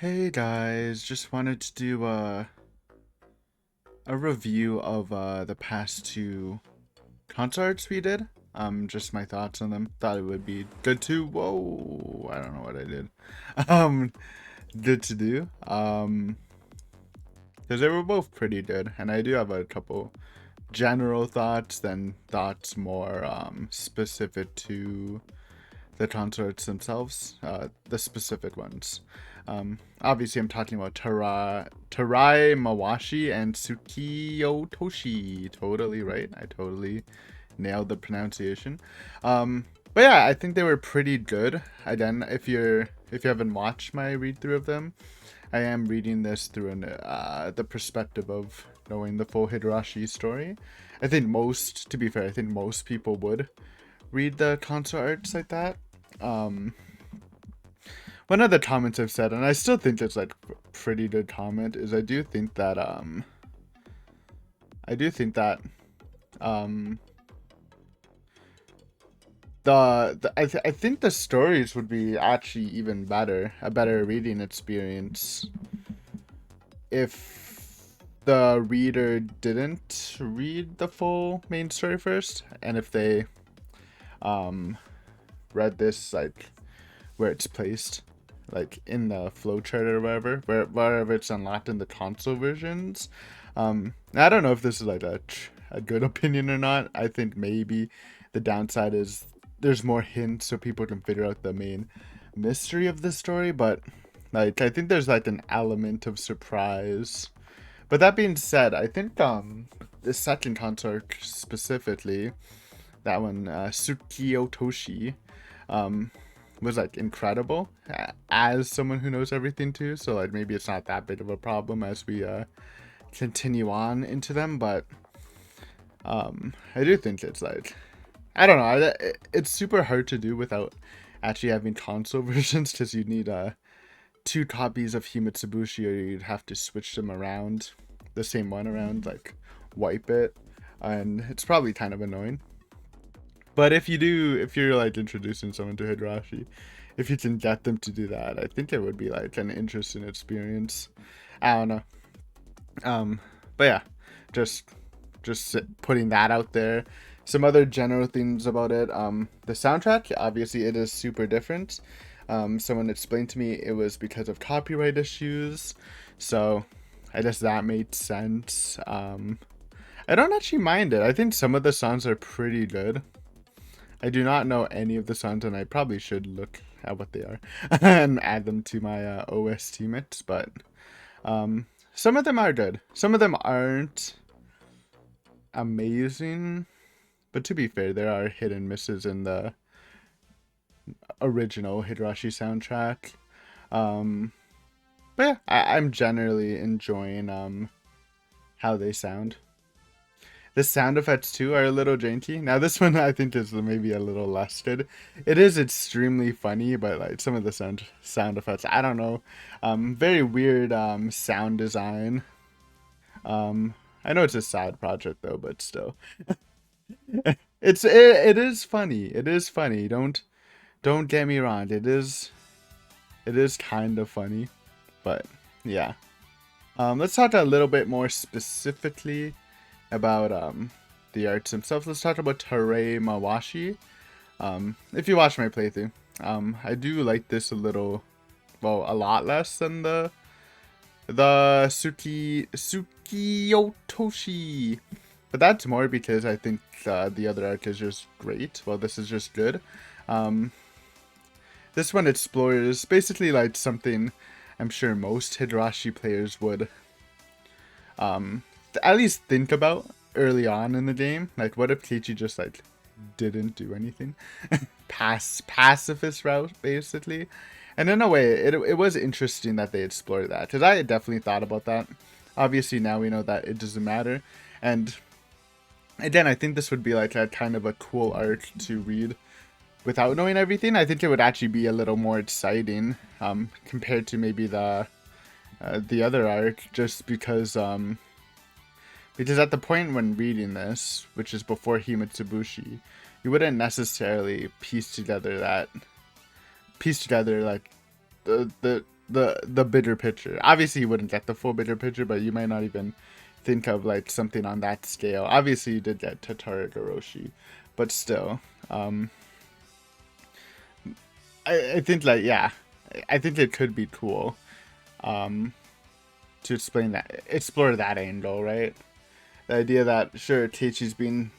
Hey guys, just wanted to do a review of the past two concerts we did. Just my thoughts on them. Thought it would be good to whoa, I don't know what I did. Um, good to do. Because they were both pretty good, and I do have a couple general thoughts, then thoughts more specific to the concerts themselves, the specific ones. Obviously, I'm talking about Tarray Mawashi and Tsukiotoshi. Totally right. I totally nailed the pronunciation. But yeah, I think they were pretty good. Again, if you haven't watched my read through of them, I am reading this through the perspective of knowing the full Higurashi story. To be fair, I think most people would read the concert arts like that. Um, One of the comments I've said, and I still think it's like a pretty good comment, is I do think that um I think the stories would be actually even better, a better reading experience if the reader didn't read the full main story first, and if they um read this like where it's placed, like in the flowchart or whatever, wherever it's unlocked in the console versions. I don't know if this is like a good opinion or not. I think maybe the downside is there's more hints so people can figure out the main mystery of the story, but like I think there's like an element of surprise. But that being said, I think the second concert specifically, that one, Tsukiotoshi, um was like incredible as someone who knows everything too, so like maybe it's not that big of a problem as we continue on into them. But I do think it's like, I don't know, it's super hard to do without actually having console versions, because you need two copies of Himitsubushi, or you'd have to switch them around, the same one around, like wipe it, and it's probably kind of annoying. But if you're like introducing someone to Higurashi, if you can get them to do that, I think it would be like an interesting experience. I don't know. Um, but yeah, just putting that out there. Some other general things about it. The soundtrack, obviously, it is super different. Someone explained to me it was because of copyright issues, so I guess that made sense. I don't actually mind it. I think some of the songs are pretty good. I do not know any of the songs, and I probably should look at what they are and add them to my OST mix. But some of them are good. Some of them aren't amazing. But to be fair, there are hit and misses in the original Higurashi soundtrack. Um, but yeah, I'm generally enjoying how they sound. The sound effects too are a little janky. Now this one I think is maybe a little less good. It is extremely funny, but like some of the sound effects, I don't know. Very weird sound design. I know it's a side project though, but still. It is funny. It is funny. Don't get me wrong. It is kind of funny, but yeah. Let's talk a little bit more specifically about the arts themselves. Let's talk about Tarray Mawashi. If you watch my playthrough, I do like this a lot less than the Tsukiotoshi. But that's more because I think the other arc is just great. Well, this is just good. Um, this one explores basically like something I'm sure most Higurashi players would at least think about early on in the game. Like, what if Keiichi just like didn't do anything? Pacifist route, basically. And in a way, it was interesting that they explored that, because I had definitely thought about that. Obviously, now we know that it doesn't matter. And again, I think this would be like a kind of a cool arc to read without knowing everything. I think it would actually be a little more exciting compared to maybe the other arc, just because at the point when reading this, which is before Himitsubushi, you wouldn't necessarily piece together like the the bigger picture. Obviously, you wouldn't get the full bigger picture, but you might not even think of like something on that scale. Obviously, you did get to Higurashi, but still, I think like yeah, I think it could be cool, to explore that angle, right? The idea that sure Teichi's being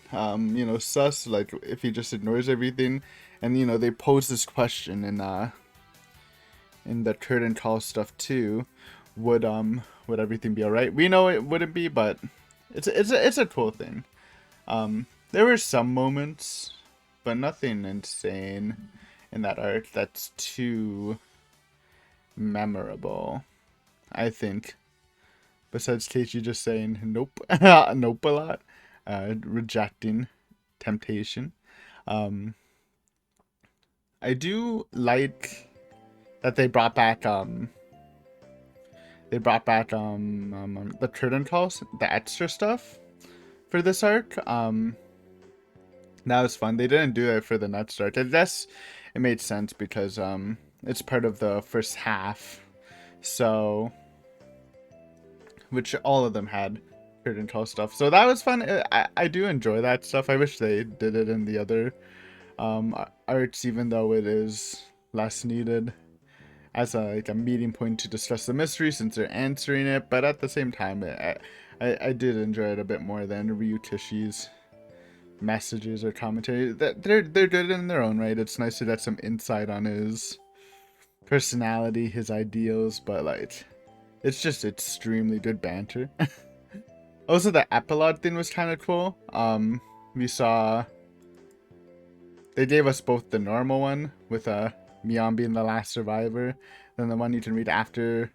sus, like if he just ignores everything, and they pose this question in the curtain call stuff too, would everything be alright? We know it wouldn't be, but it's a cool thing. There were some moments, but nothing insane in that arc that's too memorable, I think. Besides Teichi just saying nope, nope a lot, rejecting temptation. I do like that they brought back the curtain calls, the extra stuff for this arc. That was fun. They didn't do it for the next arc. I guess it made sense because it's part of the first half, so which all of them had curtain call stuff. So that was fun. I do enjoy that stuff. I wish they did it in the other arcs, even though it is less needed as a meeting point to discuss the mystery since they're answering it. But at the same time, I did enjoy it a bit more than Ryutashi's messages or commentary. They're good in their own right. It's nice to get some insight on his personality, his ideals, but like it's just extremely good banter. Also, the epilogue thing was kind of cool. We saw they gave us both the normal one with Mion being the last survivor, then the one you can read after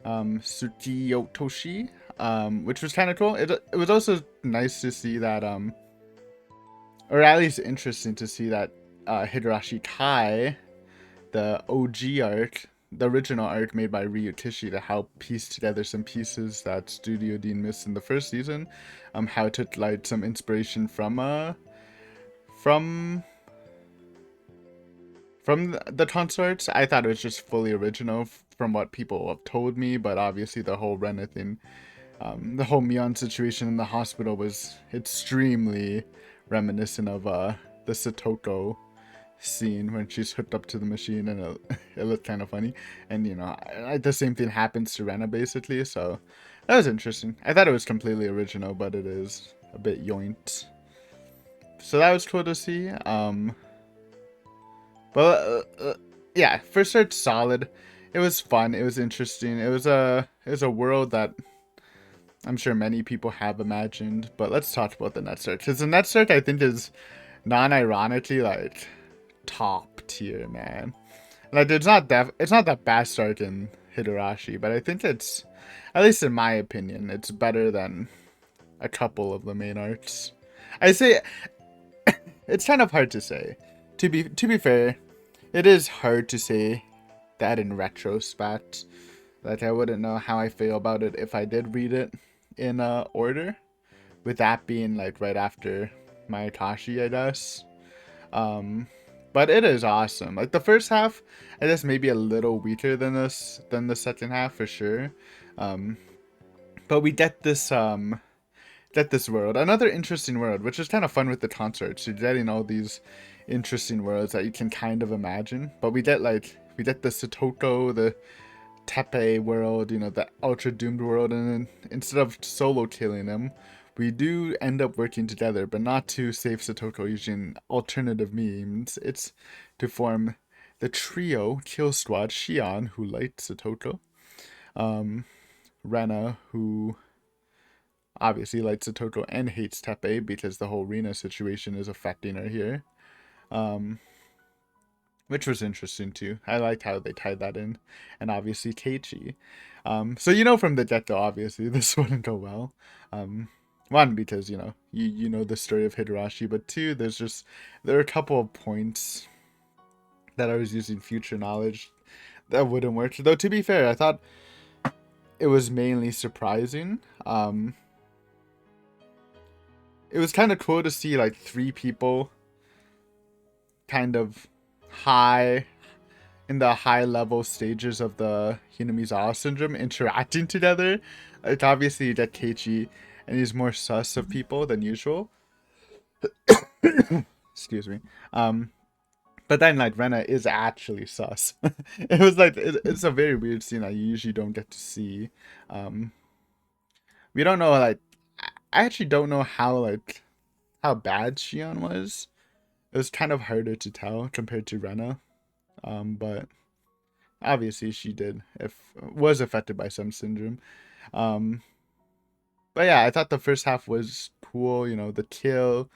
Tsukiotoshi, which was kind of cool. It was also nice to see that, or at least interesting to see that Higurashi Kai, the OG arc, the original arc made by Ryukishi to help piece together some pieces that Studio Dean missed in the first season, how it took like some inspiration from the consorts. I thought it was just fully original from what people have told me, but obviously the whole Rena thing, the whole Mion situation in the hospital was extremely reminiscent of the Satoko scene when she's hooked up to the machine, and it looked kind of funny. And the same thing happens to Rena basically, so that was interesting. I thought it was completely original, but it is a bit yoinked, so that was cool to see. Yeah, first arc solid. It was fun, it was interesting, it was a world that I'm sure many people have imagined. But let's talk about the next arc, because the next arc I think is non-ironically like top tier, man. Like it's not the best arc in Higurashi, but I think it's, at least in my opinion, it's better than a couple of the main arcs. I say it's kind of hard to say. To be fair, it is hard to say that in retrospect. Like I wouldn't know how I feel about it if I did read it in order, with that being like right after Mayakashi, I guess. But it is awesome. Like the first half, I guess maybe a little weaker than the second half for sure. But we get this world, another interesting world, which is kind of fun with the concerts. You're getting all these interesting worlds that you can kind of imagine. But we get the Satoko, the Tepe world, the Ultra Doomed world, and then instead of solo killing them, we do end up working together, but not to save Satoko using alternative means. It's to form the trio Kill Squad: Shion, who likes Satoko, Rena, who obviously likes Satoko and hates Tepe because the whole Rena situation is affecting her here, which was interesting too. I liked how they tied that in, and obviously Keiichi. So from the get-go, obviously this wouldn't go well. One, because you know the story of Higurashi, but two, there are a couple of points that I was using future knowledge that wouldn't work. Though to be fair, I thought it was mainly surprising. It was kind of cool to see like three people kind of high in the high level stages of the Hinamizawa syndrome interacting together. Like obviously you get Keiichi and he's more sus of people than usual. Excuse me. But then like Rena is actually sus. It was like it's a very weird scene I usually don't get to see. Um we don't know like I actually don't know how bad Shion was. It was kind of harder to tell compared to Rena. But obviously she did if was affected by some syndrome. Um but yeah, I thought the first half was cool, you know, the kill,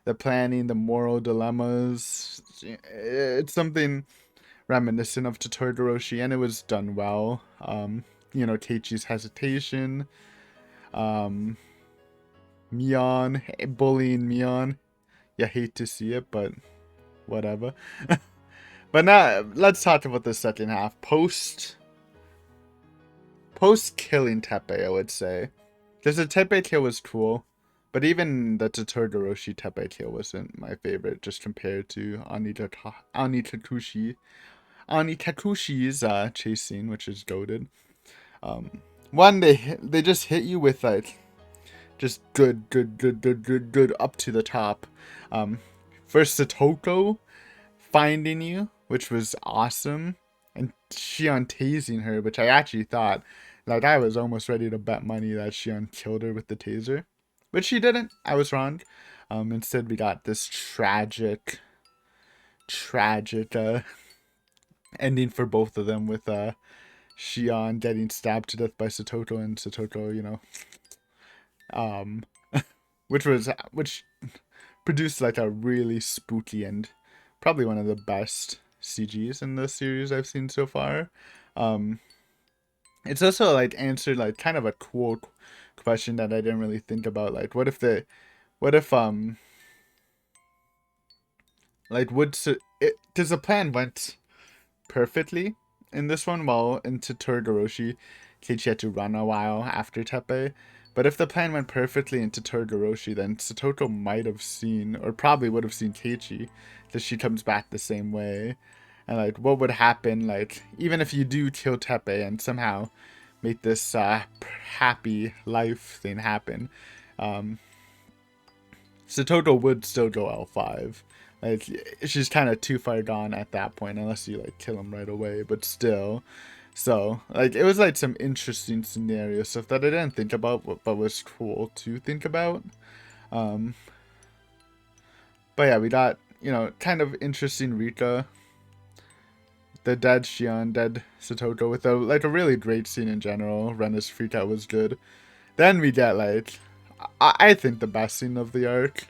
the planning, the moral dilemmas. It's something reminiscent of Totoroshi, and it was done well. You know, Keiichi's hesitation, um, Mion bullying Mion. You hate to see it, but whatever. But now let's talk about the second half. Post killing Teppei, I would say, because the Teppei kill was cool, but even the Totoroshi Teppei kill wasn't my favorite, just compared to Anitakushi's chase scene, which is goated. One, they just hit you with like just good up to the top. First Satoko finding you, which was awesome, and Shion tasing her, which I actually thought, like I was almost ready to bet money that Shion killed her with the taser, which she didn't. I was wrong. Instead we got this tragic ending for both of them with Shion getting stabbed to death by Satoko, and Satoko, you know, um, which produced like a really spooky and probably one of the best CGs in the series I've seen so far. It's also like answered like kind of a cool question that I didn't really think about. Like, what if like does the plan went perfectly in this one, while into Todoroshi, Keiichi had to run a while after Teppei. But if the plan went perfectly into Todoroshi, then Satoko might have seen, or probably would have seen Keiichi, because she comes back the same way. And like, what would happen, like, even if you do kill Teppei and somehow make this happy life thing happen, um, Satoko would still go L5. Like, she's kind of too far gone at that point, unless you like kill him right away. But still, so like it was like some interesting scenario stuff that I didn't think about, but was cool to think about. Um, but yeah, we got, you know, kind of interesting Rika, the dead Shion, dead Satoko, with a really great scene in general. Rena's freak out was good. Then we get like I think the best scene of the arc,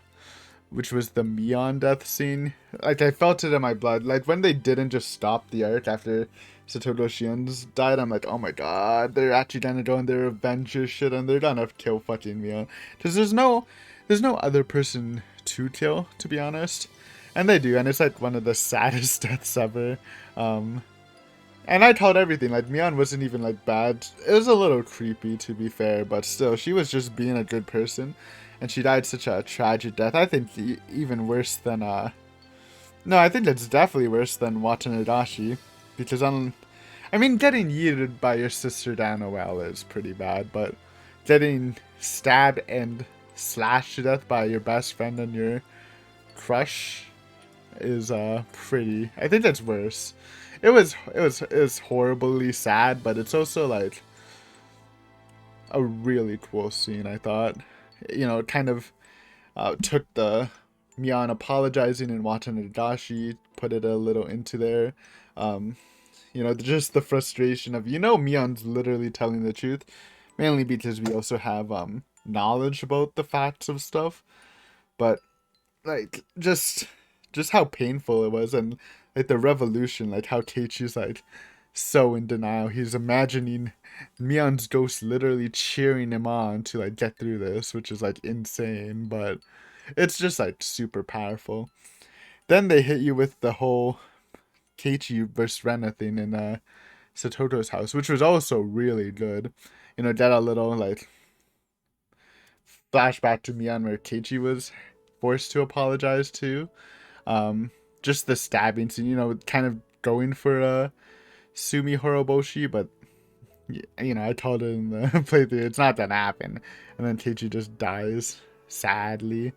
which was the Mion death scene. Like, I felt it in my blood. Like, when they didn't just stop the arc after Satoru Shion's died, I'm like, oh my god, they're actually gonna go on their Avengers shit and they're gonna kill fucking Mion. Because there's no other person to kill, to be honest. And they do, and it's like one of the saddest deaths ever. And I told everything, like, Mion wasn't even, like, bad. It was a little creepy, to be fair, but still, she was just being a good person. And she died such a tragic death. I think even worse than, no, I think it's definitely worse than Watanabe. Because, I mean, getting yeeted by your sister down a well is pretty bad, but getting stabbed and slashed to death by your best friend and your crush is, pretty, I think that's worse. It was horribly sad, but it's also like a really cool scene, I thought. You know, it kind of took the Mion apologizing and Watanabe, put it a little into there. You know, just the frustration of, you know, Mion's literally telling the truth, mainly because we also have knowledge about the facts of stuff, but like just how painful it was, and like the revolution, like how Keiichi's like so in denial. He's imagining Mion's ghost literally cheering him on to like get through this, which is like insane, but it's just like super powerful. Then they hit you with the whole Keiichi versus Rena thing in Satoto's house, which was also really good. You know, get a little like flashback to Mion where Keiichi was forced to apologize to. Just the stabbing scene, you know, kind of going for a Sumi Horoboshi, but you know, I told her in the playthrough it's not gonna happen, and then Teichi just dies sadly.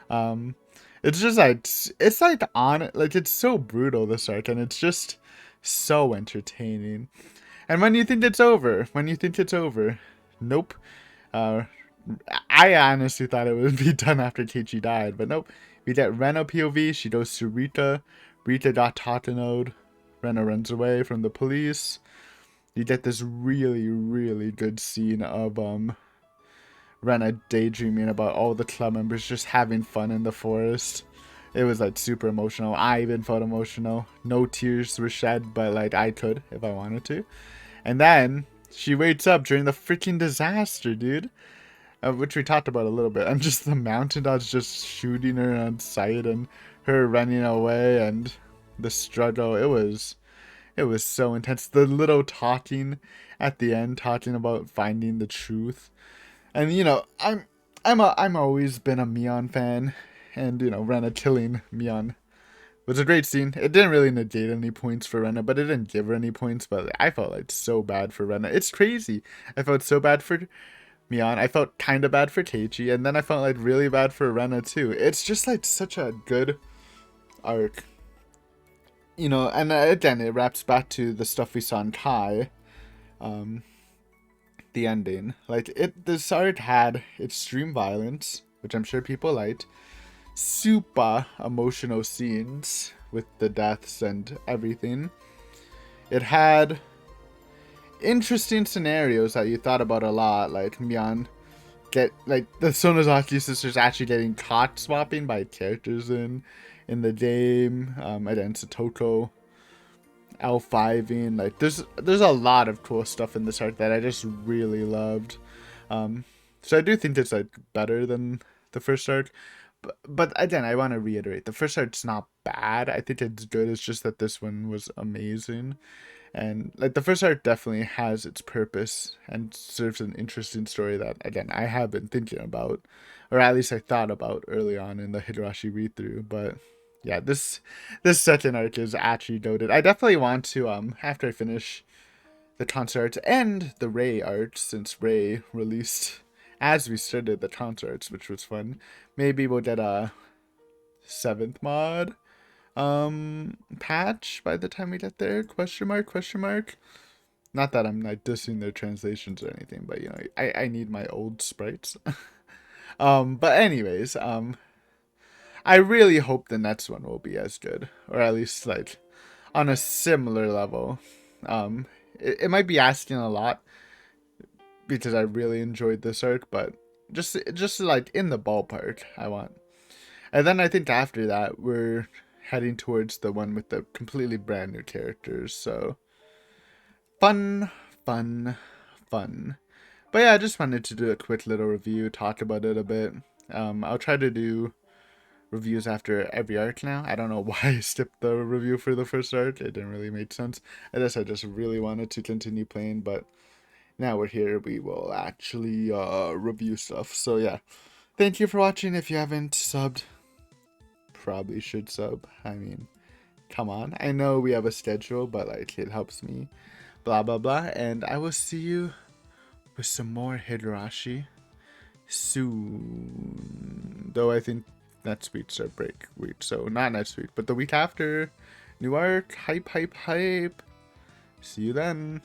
Um, it's just like it's like on like it's so brutal this arc, and it's just so entertaining. And when you think it's over, nope. Uh, I honestly thought it would be done after Teichi died, but nope. We get Rena POV. She goes to Rita. Rita got Tatanode. Rena runs away from the police. You get this really, really good scene of Rena daydreaming about all the club members just having fun in the forest. It was like super emotional. I even felt emotional. No tears were shed, but like I could if I wanted to. And then she wakes up during the freaking disaster, dude. Which we talked about a little bit. And just the mountain dogs just shooting her on sight and her running away and the struggle. It was so intense. The little talking at the end, talking about finding the truth. And you know, I'm always been a Mion fan, and you know, Rena killing Mion was a great scene. It didn't really negate any points for Rena, but it didn't give her any points. But I felt like so bad for Rena. It's crazy. I felt so bad for Mion. I felt kind of bad for Teichi, and then I felt like really bad for Rena too. It's just like such a good arc. You know, and again, it wraps back to the stuff we saw in Kai. The ending. Like, this arc had extreme violence, which I'm sure people liked. Super emotional scenes with the deaths and everything. It had interesting scenarios that you thought about a lot, like Mion like the Sonozaki sisters actually getting caught swapping by characters in the game. And Satoko L5ing. Like there's a lot of cool stuff in this arc that I just really loved. So I do think it's like better than the first arc. But again, I want to reiterate, the first arc's not bad. I think it's good. It's just that this one was amazing. And like the first arc definitely has its purpose and serves an interesting story that again I have been thinking about, or at least I thought about early on in the Higurashi read through. But yeah, this second arc is actually goated. I definitely want to after I finish the concert arts and the Ray arts, since Ray released as we started the concert arts, which was fun. Maybe we'll get a 7th mod patch by the time we get there, question mark. Not that I'm like dissing their translations or anything, but you know, I need my old sprites. But anyways, I really hope the next one will be as good, or at least like on a similar level. It might be asking a lot because I really enjoyed this arc, but just like in the ballpark I want. And then I think after that we're heading towards the one with the completely brand new characters. So fun. But yeah, I just wanted to do a quick little review, talk about it a bit. I'll try to do reviews after every arc now. I don't know why I skipped the review for the first arc. It didn't really make sense. I guess I just really wanted to continue playing, but now we're here. We will actually review stuff. So yeah, thank you for watching. If you haven't subbed, probably should sub. I mean, come on. I know we have a schedule, but like it helps me. Blah blah blah. And I will see you with some more Higurashi soon. Though I think next week's our break week. So not next week, but the week after. New arc. Hype. See you then.